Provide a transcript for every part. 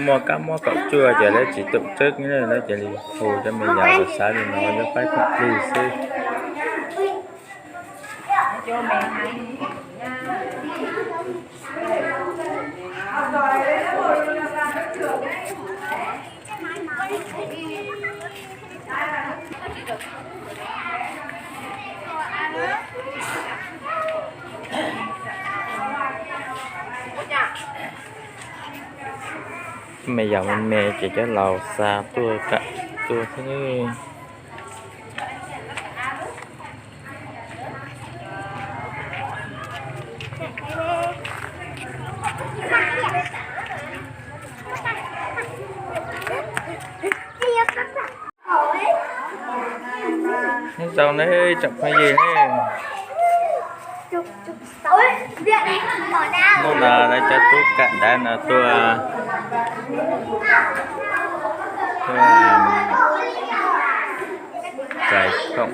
mua cá mua cậu chua giờ lấy chỉ tụm trước như này nó chỉ hồ cho mình giàu và sáng thì nó cho phải thật đi xí cho mẹ hai mày giàu mình mẹ chỉ cho lầu xa tua cạn tua thế này sau này chọc cái gì đấy nó là để cho tôi cạn đã là tôi cài cộng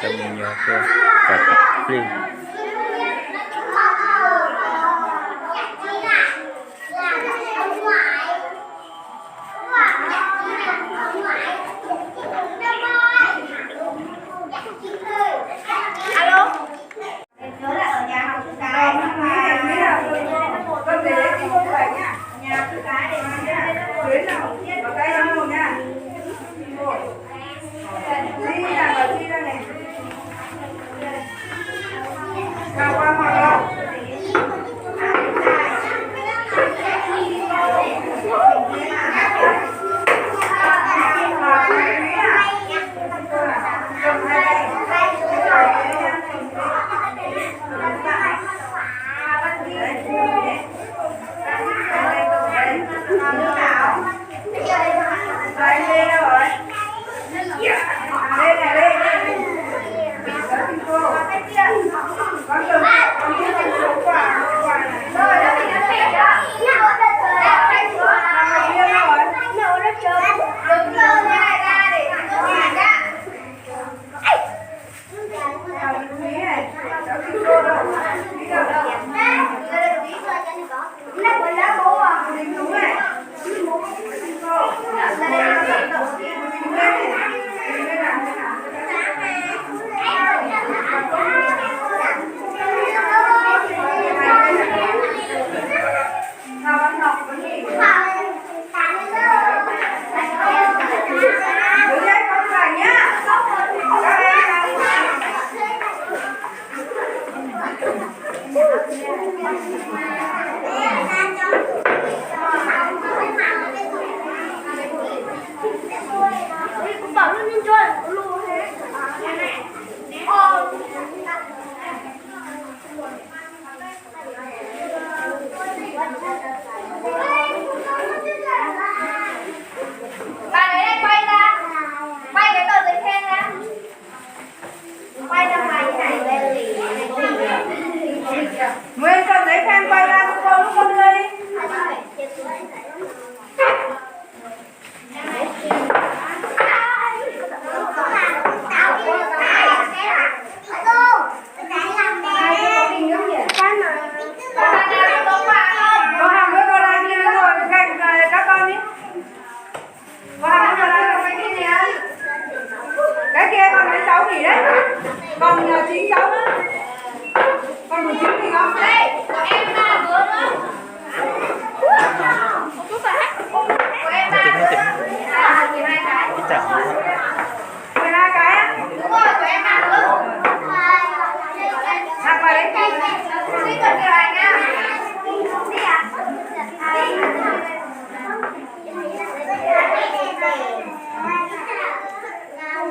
cho mình nhớ tôi cài cộng đi Nguyên cầm giấy khen quay ra cho cô lúc con đưa đi. Có hàng nữa con lại đi rồi, cạnh các con đi. Có hàng nữa con lại cái kia nè. Cái kia còn mấy cháu nghỉ đấy. Còn 9 cháu nữa. Còn 19 thì không? Đây, em 3 bữa nữa. Của em 3 bữa. 12 cái. 12 cái á? Đúng rồi, của em 3 bữa. Đặt vào đấy. Xin cần điều hành nha. Đi à?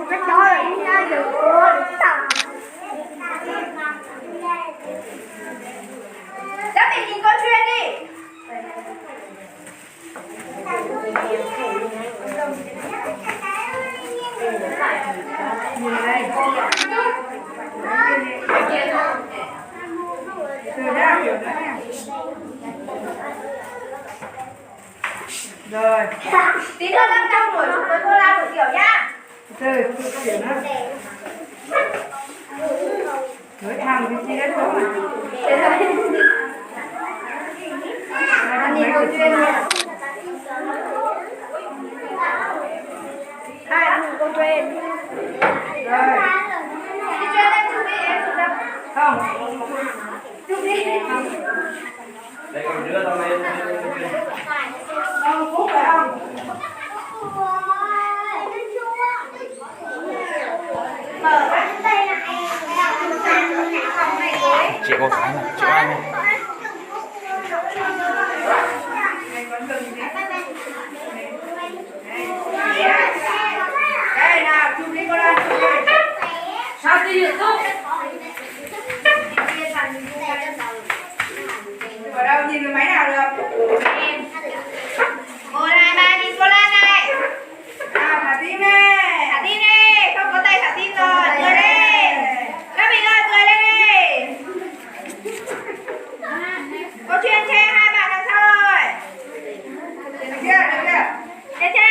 Cái đó là đi ra được. Đã bị nhìn con chuyên đi. Rồi. Tí nữa 500 rồi chúng tôi cô la đủ kiểu nhá. Rồi, kiểu nữa. Nói thằng thì chị đã xuống rồi. đầu tiên rồi. Ai cô chuyên. Rồi. Đi chuyên em chụp đi em chụp đâu. Không. Chụp đi. Đây còn đứa đâu lên. Không, Phúc phải không? Mở cái tay lại. Chị có cái này, chị ăn này. Đây nào, chụp đi con ơi, chụp đi. Sao đi được không? Ở đâu nhìn cái máy nào được? Một hai ba nhìn cô lên này. Nào thả tim đi. Thả tim đi, không có tay thả tim rồi, cười đi. Các mình ơi, cười lên đi. Cô chuyên che hai bạn đằng sau rồi. Được chưa? Được chưa? Che che.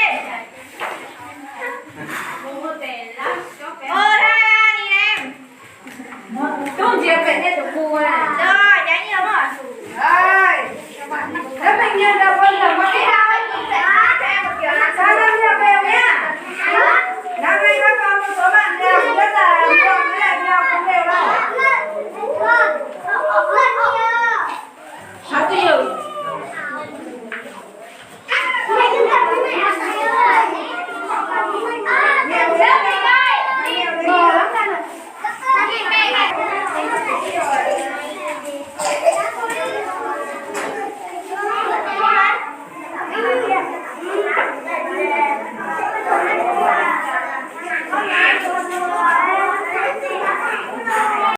Một hai ba nhìn em. Không chiếm về hết của cô này. Rồi.